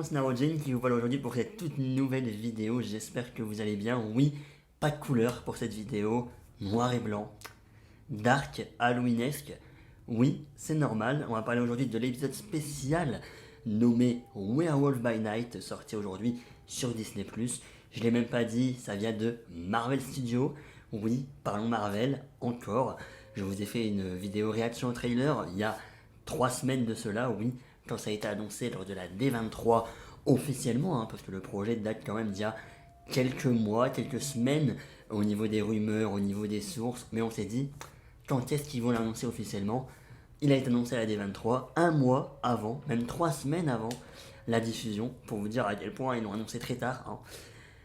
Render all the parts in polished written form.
Clémence Narodjin qui vous voilà aujourd'hui pour cette toute nouvelle vidéo. J'espère que vous allez bien. Oui, pas de couleur pour cette vidéo, noir et blanc, dark, halloweenesque. Oui, c'est normal. On va parler aujourd'hui de l'épisode spécial nommé Werewolf by Night, sorti aujourd'hui sur Disney+. Je l'ai même pas dit, ça vient de Marvel Studios. Oui, parlons Marvel, encore. Je vous ai fait une vidéo réaction au trailer il y a 3 semaines de cela, oui, quand ça a été annoncé lors de la D23 officiellement, parce que le projet date quand même d'il y a quelques mois, quelques semaines, au niveau des rumeurs, au niveau des sources, mais on s'est dit, quand est-ce qu'ils vont l'annoncer officiellement? Il a été annoncé à la D23 un mois avant, même 3 semaines avant la diffusion, pour vous dire à quel point ils l'ont annoncé très tard.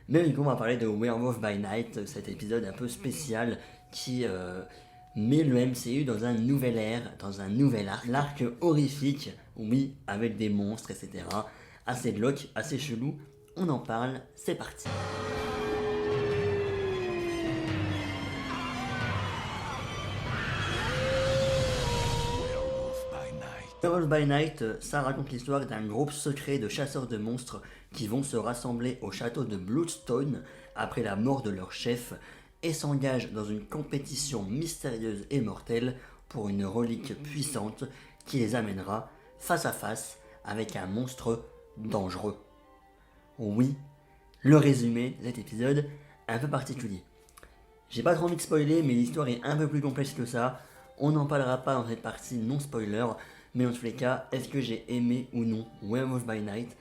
Mais du coup, on va parler de Werewolf by Night, cet épisode un peu spécial qui met le MCU dans un nouvel ère, dans un nouvel arc. L'arc horrifique, oui, avec des monstres, etc. Assez glauque, assez chelou. On en parle, c'est parti. Werewolf by Night, ça raconte l'histoire d'un groupe secret de chasseurs de monstres qui vont se rassembler au château de Bloodstone après la mort de leur chef et s'engagent dans une compétition mystérieuse et mortelle pour une relique puissante qui les amènera face à face avec un monstre dangereux. Oui, le résumé de cet épisode un peu particulier. J'ai pas trop envie de spoiler, mais l'histoire est un peu plus complexe que ça. On n'en parlera pas dans cette partie non spoiler, mais en tous les cas, est-ce que j'ai aimé ou non Werewolf by Night?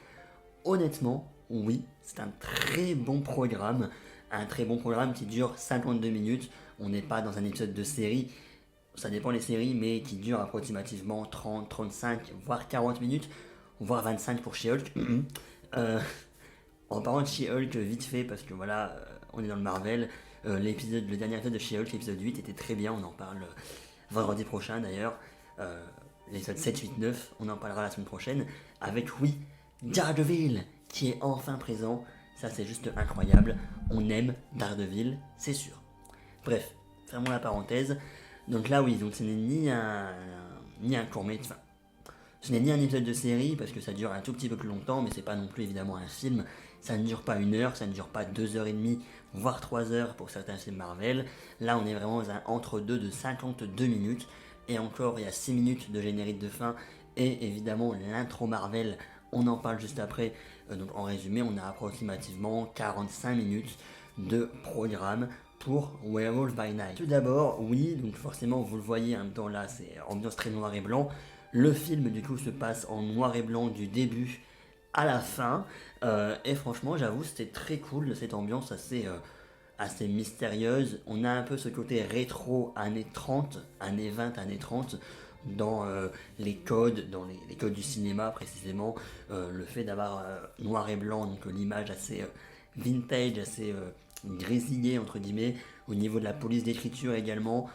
Honnêtement, oui, c'est un très bon programme. Un très bon programme qui dure 52 minutes. On n'est pas dans un épisode de série, ça dépend des séries, mais qui dure approximativement 30, 35, voire 40 minutes, voire 25 pour She-Hulk. En parlant de She-Hulk, vite fait, parce que voilà, on est dans le Marvel, le dernier épisode de She-Hulk, l'épisode 8, était très bien, on en parle vendredi prochain d'ailleurs. L'épisode 7, 8, 9, on en parlera la semaine prochaine, avec, oui, Daredevil, qui est enfin présent. Ça, c'est juste incroyable. On aime Daredevil, c'est sûr. Bref, fermons la parenthèse. Donc là, oui, donc ce n'est ni un court-métrage, enfin, ce n'est ni un épisode de série, parce que ça dure un tout petit peu plus longtemps, mais c'est pas non plus évidemment un film. Ça ne dure pas 1 heure, ça ne dure pas 2 heures et demie, voire 3 heures pour certains films Marvel. Là, on est vraiment dans un entre-deux de 52 minutes. Et encore, il y a 6 minutes de générique de fin. Et évidemment, l'intro Marvel, on en parle juste après. Donc en résumé, on a approximativement 45 minutes de programme pour Werewolf by Night. Tout d'abord, oui, donc forcément, vous le voyez, en même temps là, c'est ambiance très noir et blanc. Le film, du coup, se passe en noir et blanc du début à la fin. Et franchement, j'avoue, c'était très cool, cette ambiance assez mystérieuse. On a un peu ce côté rétro années 30, années 20, années 30, dans les codes, dans les codes du cinéma précisément. Le fait d'avoir noir et blanc, donc l'image assez vintage, assez grésillée entre guillemets, au niveau de la police d'écriture également.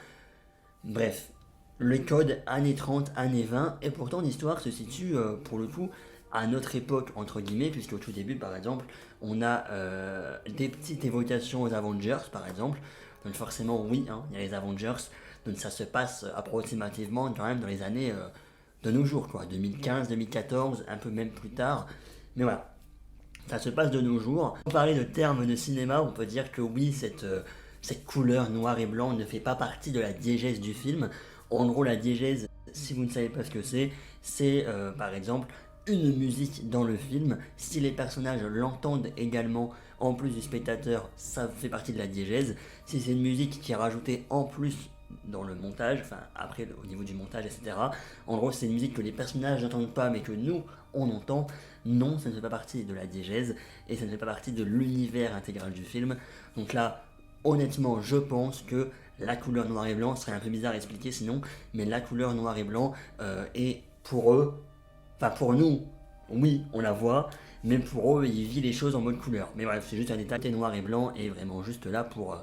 Bref, le code années 30, années 20, et pourtant l'histoire se situe pour le coup à notre époque, entre guillemets, puisque au tout début, par exemple, on a des petites évocations aux Avengers, par exemple. Donc forcément, oui, il y a les Avengers. Donc ça se passe approximativement quand même dans les années de nos jours, quoi. 2015, 2014, un peu même plus tard. Mais voilà, ça se passe de nos jours. Pour parler de termes de cinéma, on peut dire que oui, cette couleur noir et blanc ne fait pas partie de la diégèse du film. En gros, la diégèse, si vous ne savez pas ce que c'est par exemple une musique dans le film. Si les personnages l'entendent également, en plus du spectateur, ça fait partie de la diégèse. Si c'est une musique qui est rajoutée en plus dans le montage, enfin après au niveau du montage, etc. En gros, c'est une musique que les personnages n'entendent pas, mais que nous, on entend. Non, ça ne fait pas partie de la diégèse, et ça ne fait pas partie de l'univers intégral du film. Donc là, honnêtement, je pense que la couleur noir et blanc serait un peu bizarre à expliquer sinon, mais la couleur noir et blanc est pour eux, enfin pour nous, oui, on la voit, mais pour eux, ils vivent les choses en mode couleur. Mais bref, c'est juste un détail noir et blanc et vraiment juste là pour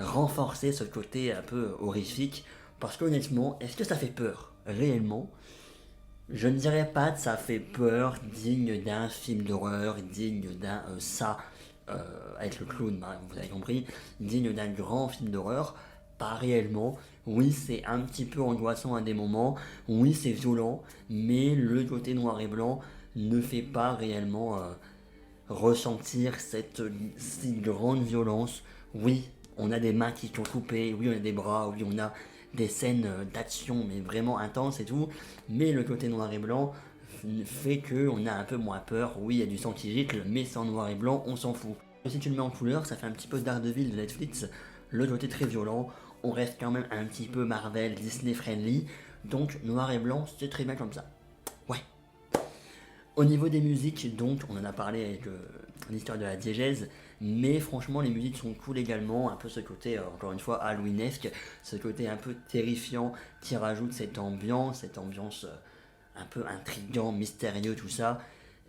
renforcer ce côté un peu horrifique. Parce qu'honnêtement, est-ce que ça fait peur réellement? Je ne dirais pas que ça fait peur, digne d'un film d'horreur, digne d'un avec le clown, vous avez compris, digne d'un grand film d'horreur. Pas réellement. Oui, c'est un petit peu angoissant à des moments. Oui, c'est violent, mais le côté noir et blanc ne fait pas réellement ressentir cette si grande violence. Oui, on a des mains qui sont coupées, oui, on a des bras, oui, on a des scènes d'action, mais vraiment intenses et tout, mais le côté noir et blanc fait qu'on a un peu moins peur. Oui, il y a du sang qui gicle, mais sans noir et blanc, on s'en fout. Si tu le mets en couleur, ça fait un petit peu Daredevil de Netflix, le côté très violent, on reste quand même un petit peu Marvel, Disney friendly, donc noir et blanc, c'est très bien comme ça. Ouais. Au niveau des musiques, donc, on en a parlé avec l'histoire de la diégèse, mais franchement, les musiques sont cool également, un peu ce côté, encore une fois, halloweenesque, ce côté un peu terrifiant qui rajoute cette ambiance un peu intriguant, mystérieux, tout ça.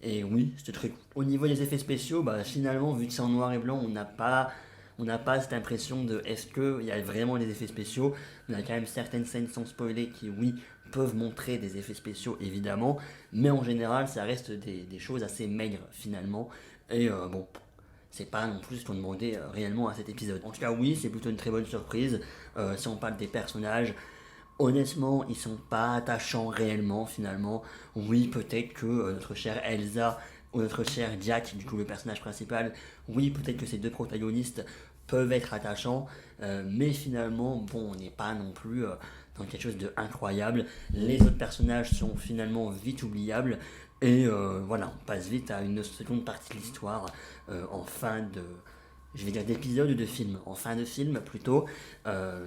Et oui, c'était très cool. Au niveau des effets spéciaux, bah, finalement, vu que c'est en noir et blanc, on n'a pas cette impression de est-ce qu'il y a vraiment des effets spéciaux. On a quand même certaines scènes sans spoiler qui, oui, peuvent montrer des effets spéciaux évidemment, mais en général ça reste des choses assez maigres finalement, et bon, c'est pas non plus ce qu'on demandait réellement à cet épisode. En tout cas oui, c'est plutôt une très bonne surprise. Si on parle des personnages, honnêtement ils sont pas attachants réellement finalement. Oui, peut-être que notre chère Elsa ou notre cher Jack, du coup le personnage principal, oui, peut-être que ces deux protagonistes peuvent être attachants, mais finalement, bon, on n'est pas non plus dans quelque chose d'incroyable. Les autres personnages sont finalement vite oubliables, et voilà, on passe vite à une seconde partie de l'histoire en fin de, je vais dire d'épisode ou de film, en fin de film plutôt,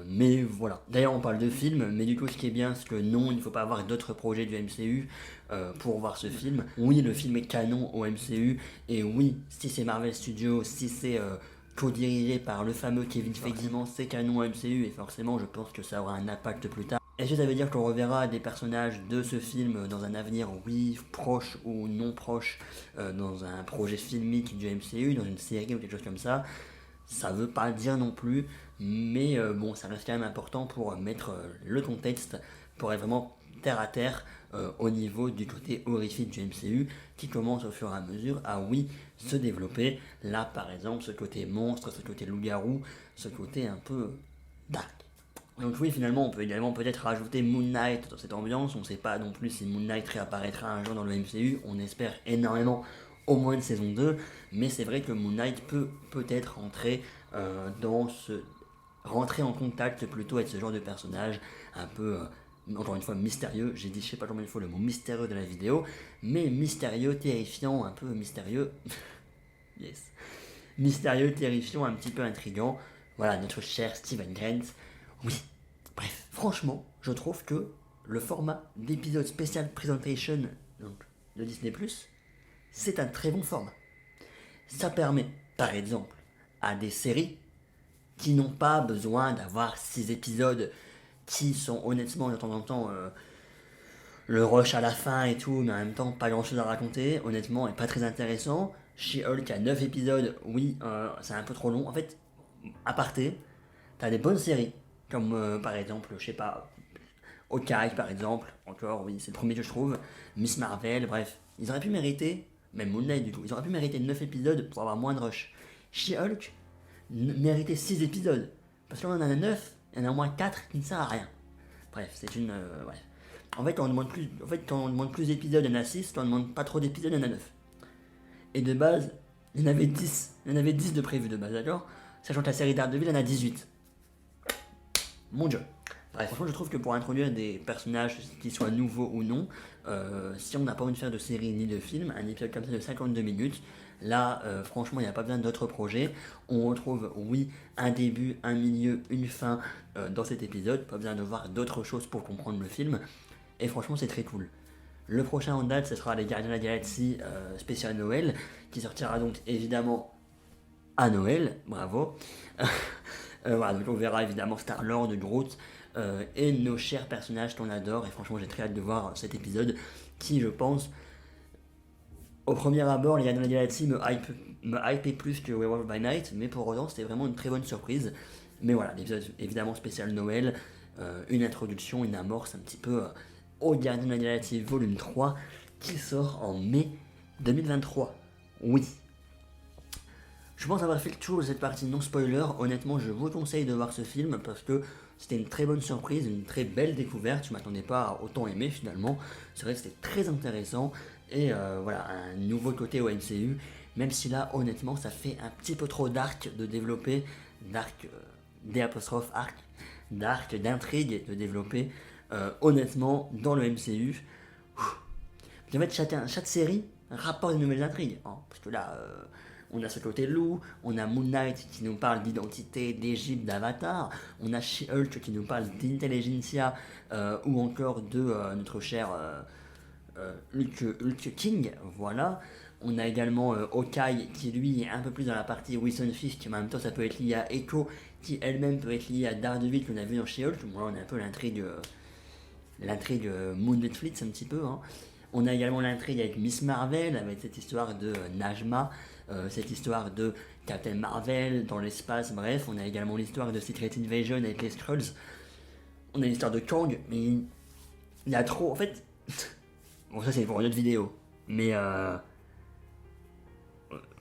mais voilà. D'ailleurs on parle de film, mais du coup ce qui est bien c'est que non, il ne faut pas avoir d'autres projets du MCU pour voir ce film. Oui, le film est canon au MCU, et oui, si c'est Marvel Studios, si c'est co-dirigé par le fameux Kevin Feige, c'est canon au MCU, et forcément je pense que ça aura un impact plus tard. Est-ce que ça veut dire qu'on reverra des personnages de ce film dans un avenir, oui, proche ou non proche, dans un projet filmique du MCU, dans une série ou quelque chose comme ça? Ça veut pas dire non plus, mais bon, ça reste quand même important pour mettre le contexte, pour être vraiment terre à terre au niveau du côté horrifique du MCU, qui commence au fur et à mesure à, oui, se développer. Là, par exemple, ce côté monstre, ce côté loup-garou, ce côté un peu dark. Donc oui, finalement, on peut également peut-être rajouter Moon Knight dans cette ambiance. On ne sait pas non plus si Moon Knight réapparaîtra un jour dans le MCU. On espère énormément, au moins une saison 2. Mais c'est vrai que Moon Knight peut peut-être rentrer en contact plutôt avec ce genre de personnage un peu, encore une fois, mystérieux. J'ai dit, je sais pas combien de fois le mot mystérieux de la vidéo, mais mystérieux, terrifiant, un peu mystérieux. Yes. Mystérieux, terrifiant, un petit peu intriguant. Voilà, notre cher Steven Grant. Oui, bref, franchement, je trouve que le format d'épisode spécial presentation donc, de Disney+, c'est un très bon format. Ça permet, par exemple, à des séries qui n'ont pas besoin d'avoir 6 épisodes, qui sont honnêtement de temps en temps le rush à la fin et tout, mais en même temps pas grand chose à raconter, honnêtement, et pas très intéressant. She-Hulk a 9 épisodes, oui, c'est un peu trop long. En fait, à parté, t'as des bonnes séries, comme par exemple, je sais pas, Hawkeye par exemple, encore, oui, c'est le premier que je trouve, Miss Marvel, bref, ils auraient pu mériter, même Moon Knight du coup, ils auraient pu mériter 9 épisodes pour avoir moins de rush. She-Hulk méritait 6 épisodes, parce que là on en a 9, il y en a au moins 4 qui ne servent à rien. Bref, c'est une. Ouais. En fait, quand on demande plus d'épisodes, il y en a 6, quand on demande pas trop d'épisodes, il y en a 9. Et de base, il y en avait 10. Il y en avait 10 de prévu de base, d'accord? Sachant que la série Daredevil en a 18. Mon dieu. Bref, franchement, je trouve que pour introduire des personnages, qu'ils soient nouveaux ou non, si on n'a pas envie de faire de série ni de film, un épisode comme ça de 52 minutes, là, franchement, il n'y a pas besoin d'autres projets. On retrouve, oui, un début, un milieu, une fin dans cet épisode. Pas besoin de voir d'autres choses pour comprendre le film. Et franchement, c'est très cool. Le prochain en date, ce sera les Gardiens de la Galaxie spécial Noël, qui sortira donc évidemment à Noël. Bravo. Voilà, donc on verra évidemment Star-Lord, Groot et nos chers personnages qu'on adore. Et franchement, j'ai très hâte de voir cet épisode qui, je pense, au premier abord, les Gardiens de la Galaxie me hypait plus que Werewolf by Night, mais pour autant, c'était vraiment une très bonne surprise. Mais voilà, l'épisode évidemment spécial Noël, une introduction, une amorce un petit peu au Gardiens de la Galaxie volume 3 qui sort en mai 2023. Oui. Je pense avoir fait le tour de cette partie non spoiler. Honnêtement, je vous conseille de voir ce film parce que c'était une très bonne surprise, une très belle découverte. Je m'attendais pas à autant aimer finalement. C'est vrai que c'était très intéressant. Et voilà, un nouveau côté au MCU, même si là, honnêtement, ça fait un petit peu trop d'arc de développer, d'arc, d'arc, d'arc, d'intrigue de développer, honnêtement, dans le MCU. En fait, chaque série rapporte de nouvelles intrigues, hein, parce que là, on a ce côté loup, on a Moon Knight qui nous parle d'identité, d'Égypte, d'Avatar, on a She-Hulk qui nous parle d'intelligentsia, ou encore de notre cher Hulk King, voilà. On a également Hawkeye qui lui est un peu plus dans la partie Wilson Fisk, mais en même temps ça peut être lié à Echo, qui elle-même peut être liée à Daredevil qu'on a vu dans She-Hulk. Voilà, on a un peu l'intrigue Moon Netflix un petit peu, hein. On a également l'intrigue avec Miss Marvel, avec cette histoire de Najma, cette histoire de Captain Marvel dans l'espace, bref. On a également l'histoire de Secret Invasion avec les Skrulls. On a l'histoire de Kang, mais il y a trop, en fait... Bon, ça c'est pour une autre vidéo, mais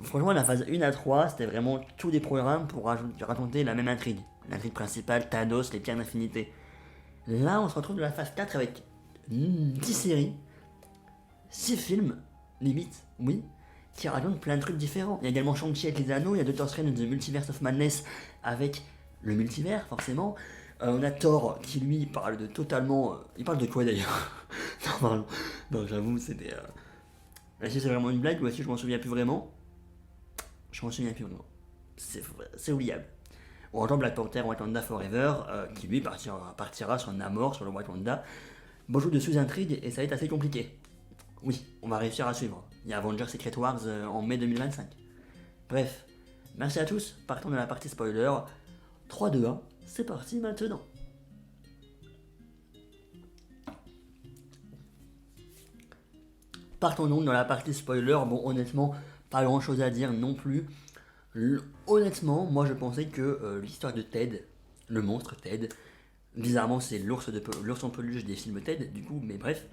franchement, la phase 1 à 3, c'était vraiment tous des programmes pour raconter la même intrigue. L'intrigue principale, Thanos, les pierres d'infinité. Là, on se retrouve dans la phase 4 avec 10 séries, 6 films, limite, oui, qui racontent plein de trucs différents. Il y a également Shang-Chi avec les anneaux, il y a Doctor Strange The Multiverse of Madness avec le multivers, forcément. On a Thor qui lui parle de totalement... il parle de quoi d'ailleurs? Non, j'avoue, c'était... Est-ce que c'est vraiment une blague ou est-ce que je m'en souviens plus vraiment? Je m'en souviens plus vraiment. C'est oubliable. On entend Black Panther Wakanda Forever, qui lui partira sur Namor, sur le Wakanda. Beaucoup de sous-intrigues et ça va être assez compliqué. Oui, on va réussir à suivre. Il y a Avengers Secret Wars en mai 2025. Bref, merci à tous. Partons dans la partie spoiler. 3, 2, 1, c'est parti maintenant. Partons donc dans la partie spoiler. Bon, honnêtement, pas grand chose à dire non plus. Honnêtement, moi je pensais que l'histoire de Ted, le monstre Ted, bizarrement c'est l'ours en peluche des films Ted, du coup, mais bref.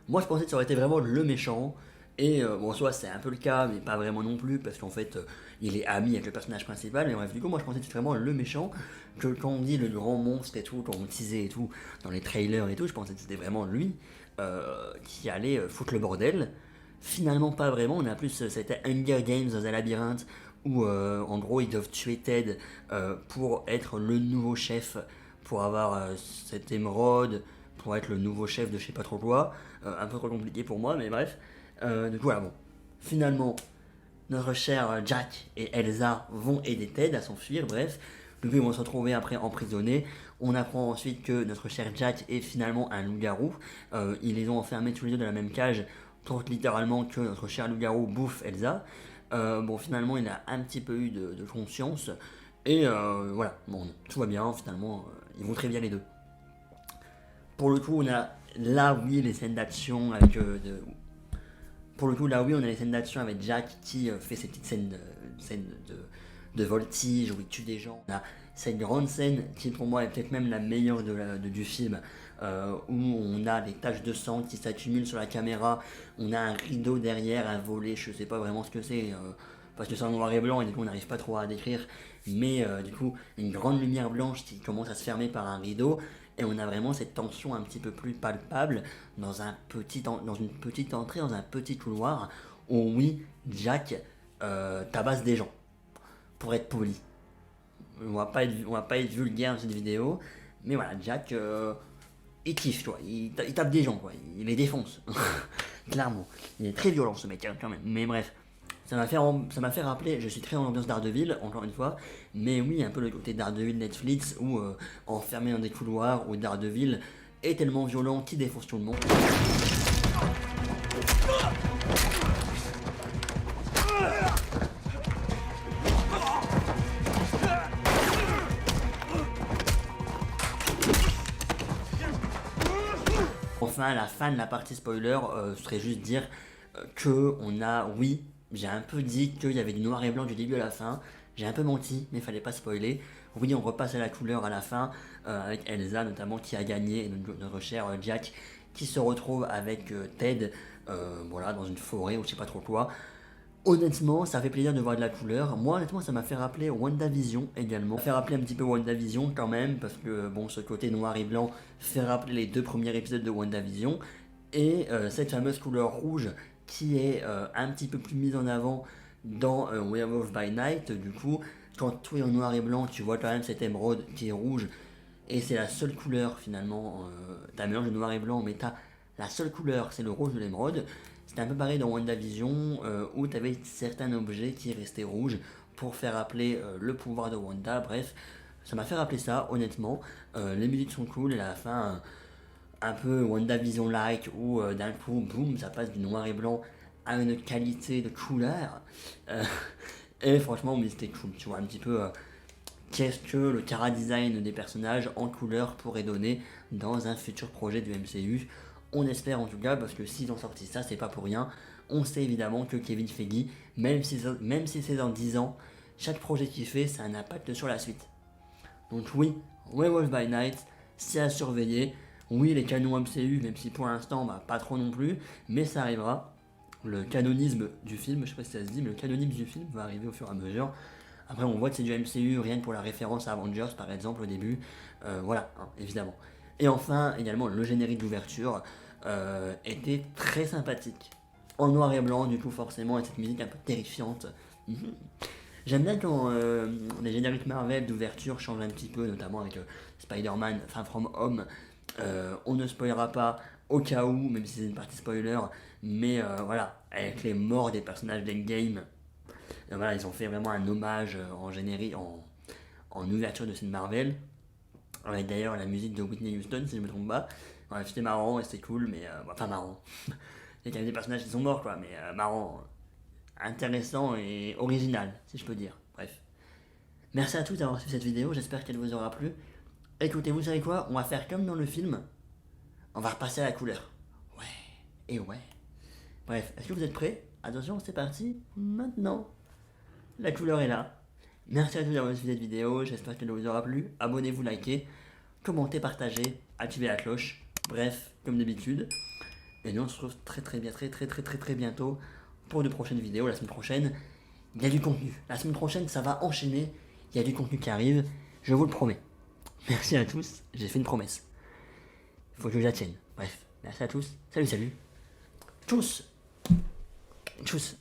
Moi je pensais que ça aurait été vraiment le méchant. Et bon, soit c'est un peu le cas, mais pas vraiment non plus, parce qu'en fait, il est ami avec le personnage principal. Mais bref, du coup, moi je pensais que c'était vraiment le méchant. Que quand on dit le grand monstre et tout, quand on teasait et tout, dans les trailers et tout, je pensais que c'était vraiment lui qui allait foutre le bordel. Finalement, pas vraiment. On a plus, c'était Hunger Games dans un labyrinthe où en gros ils doivent tuer Ted pour être le nouveau chef, pour avoir cette émeraude, pour être le nouveau chef de je sais pas trop quoi. Un peu trop compliqué pour moi, mais bref. Du coup, voilà, bon. Finalement, notre cher Jack et Elsa vont aider Ted à s'enfuir, bref. Du coup, ils vont se retrouver après emprisonnés. On apprend ensuite que notre cher Jack est finalement un loup-garou. Ils les ont enfermés tous les deux dans la même cage pour littéralement que notre cher loup-garou bouffe Elsa. Bon, finalement, il a un petit peu eu de conscience. Et voilà, bon, tout va bien, finalement, ils vont très bien les deux. Pour le coup, on a là, oui, les scènes d'action avec... Pour le coup, là, oui, on a les scènes d'action avec Jack qui fait ces petites scènes de voltige où il tue des gens. On a cette grande scène qui, pour moi, est peut-être même la meilleure du film, où on a des taches de sang qui s'accumulent sur la caméra. On a un rideau derrière, un volet, je sais pas vraiment ce que c'est, parce que c'est en noir et blanc et du coup, on n'arrive pas trop à décrire. Mais du coup, une grande lumière blanche qui commence à se fermer par un rideau. Et on a vraiment cette tension un petit peu plus palpable dans une petite entrée, dans un petit couloir, où oui, Jack tabasse des gens, pour être poli. On va pas être vulgaire dans cette vidéo, mais voilà, Jack, il kiffe, quoi. Il tape des gens, quoi. Il les défonce, clairement. Il est très violent, ce mec, hein, quand même. Mais bref. Ça m'a fait rappeler, je suis très en ambiance Daredevil, encore une fois, mais oui, un peu le côté Daredevil Netflix, où enfermé dans des couloirs, où Daredevil est tellement violent qu'il défonce tout le monde. Enfin, à la fin de la partie spoiler, ce serait juste dire que on a, oui, j'ai un peu dit qu'il y avait du noir et blanc du début à la fin. J'ai un peu menti, mais il fallait pas spoiler. Oui, on repasse à la couleur à la fin, avec Elsa notamment qui a gagné, et notre cher Jack qui se retrouve avec Ted, voilà, dans une forêt ou je sais pas trop quoi. Honnêtement, ça fait plaisir de voir de la couleur. Moi, honnêtement, ça m'a fait rappeler WandaVision également. Ça m'a fait rappeler un petit peu WandaVision quand même, parce que bon, ce côté noir et blanc fait rappeler les 2 premiers épisodes de WandaVision. Et cette fameuse couleur rouge qui est un petit peu plus mise en avant dans Werewolf by Night, du coup, quand tout est en noir et blanc, tu vois quand même cette émeraude qui est rouge, et c'est la seule couleur finalement, t'as un mélange de noir et blanc, mais t'as la seule couleur, c'est le rouge de l'émeraude. C'était un peu pareil dans WandaVision, où t'avais certains objets qui restaient rouges pour faire appeler le pouvoir de Wanda, bref, ça m'a fait rappeler ça, honnêtement. Les musiques sont cool, et à la fin, un peu WandaVision-like, où d'un coup, boum, ça passe du noir et blanc à une qualité de couleur. Euh, et franchement, mais c'était cool, tu vois, un petit peu qu'est-ce que le chara-design des personnages en couleur pourrait donner dans un futur projet du MCU. On espère en tout cas, parce que s'ils ont sorti ça, c'est pas pour rien. On sait évidemment que Kevin Feige, même si c'est dans 10 ans, chaque projet qu'il fait, ça a un impact sur la suite. Donc oui, Werewolf by Night, c'est à surveiller. Oui, les canons MCU, même si pour l'instant, bah, pas trop non plus, mais ça arrivera. Le canonisme du film, je sais pas si ça se dit, mais le canonisme du film va arriver au fur et à mesure. Après, on voit que c'est du MCU, rien que pour la référence à Avengers, par exemple, au début. Voilà, hein, évidemment. Et enfin, également, le générique d'ouverture était très sympathique. En noir et blanc, du coup, forcément, avec cette musique un peu terrifiante. Mhm. J'aime bien quand les génériques Marvel d'ouverture changent un petit peu, notamment avec Spider-Man Far From Home. On ne spoilera pas au cas où, même si c'est une partie spoiler, mais voilà, avec les morts des personnages d'Endgame, voilà, ils ont fait vraiment un hommage en générique, en ouverture de cette Marvel, avec d'ailleurs la musique de Whitney Houston, si je me trompe pas. Ouais, c'était marrant et c'était cool, mais enfin marrant. Il y a quand même des personnages qui sont morts, quoi, mais marrant, intéressant et original, si je peux dire. Bref. Merci à tous d'avoir suivi cette vidéo, j'espère qu'elle vous aura plu. Écoutez, vous savez quoi? On va faire comme dans le film, on va repasser à la couleur. Ouais, et ouais. Bref, est-ce que vous êtes prêts? Attention, c'est parti, maintenant. La couleur est là. Merci à tous d'avoir suivi cette vidéo, j'espère qu'elle vous aura plu. Abonnez-vous, likez, commentez, partagez, activez la cloche. Bref, comme d'habitude. Et nous on se retrouve très bientôt pour de prochaines vidéos. La semaine prochaine, il y a du contenu. La semaine prochaine, ça va enchaîner. Il y a du contenu qui arrive, je vous le promets. Merci à tous, j'ai fait une promesse. Il faut que je la tienne. Bref, merci à tous. Salut, salut. Tchuss. Tchuss.